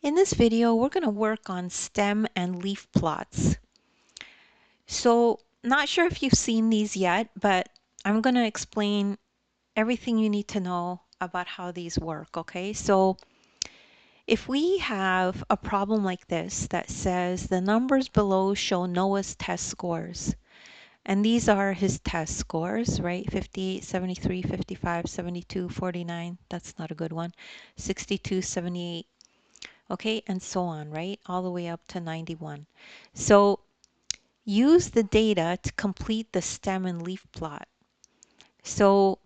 In this video, we're going to work on stem and leaf plots. So, not sure if you've seen these yet, but I'm going to explain everything you need to know about how these work, okay? So, if we have a problem like this that says the numbers below show Noah's test scores, and these are his test scores, right? 58, 73, 55, 72, 49, that's not a good one, 62, 78, okay, and so on, right? All the way up to 91. So use the data to complete the stem and leaf plot. So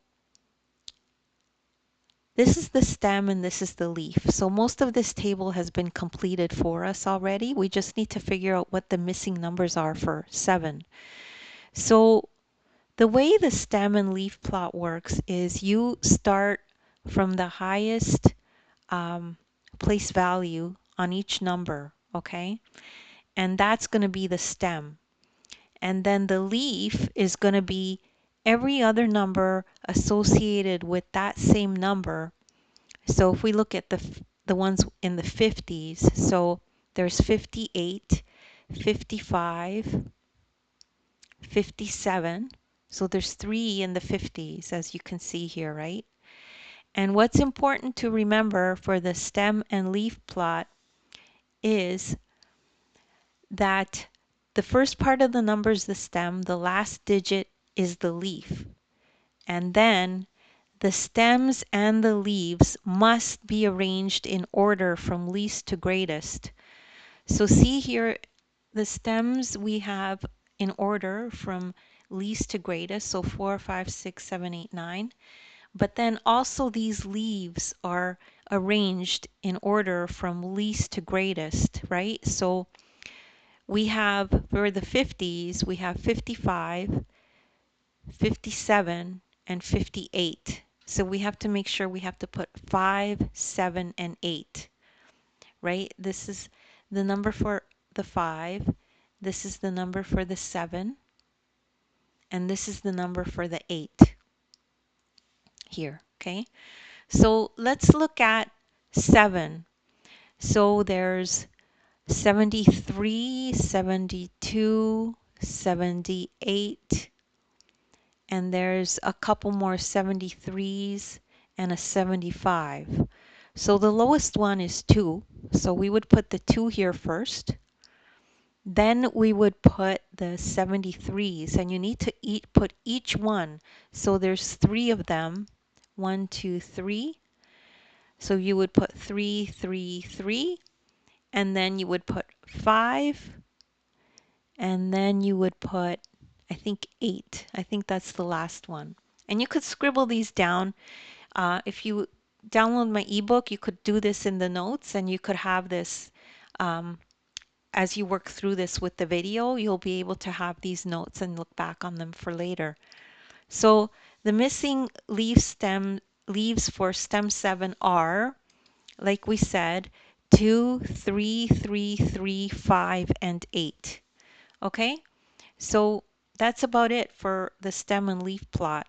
this is the stem and this is the leaf. So most of this table has been completed for us already. We just need to figure out what the missing numbers are for 7. So the way the stem and leaf plot works is you start from the highest place value on each number, okay? And that's going to be the stem. And then the leaf is going to be every other number associated with that same number. So if we look at the ones in the 50s, so there's 58, 55, 57. So there's 3 in the 50s, as you can see here, right? And what's important to remember for the stem and leaf plot is that the first part of the number is the stem, the last digit is the leaf. And then the stems and the leaves must be arranged in order from least to greatest. So see here, the stems we have in order from least to greatest, so 4, 5, 6, 7, 8, 9. But then also these leaves are arranged in order from least to greatest, right? So we have, for the 50s, we have 55, 57, and 58. So we have to make sure we have to put 5, 7, and 8, right? This is the number for the 5, this is the number for the 7, and this is the number for the 8 here, okay? So let's look at 7. So there's 73, 72, 78, and there's a couple more 73s and a 75. So the lowest one is 2. So we would put the 2 here first. Then we would put the 73s, and you need to put each one. So there's 3 of them. 1, 2, 3. So you would put 3, 3, 3. And then you would put 5. And then you would put, I think, 8. I think that's the last one. And you could scribble these down. If you download my ebook, you could do this in the notes, and you could have this as you work through this with the video. You'll be able to have these notes and look back on them for later. So the missing leaves for stem 7 are, like we said, 2, 3, 3, 3, 5, and 8. Okay, so that's about it for the stem and leaf plot.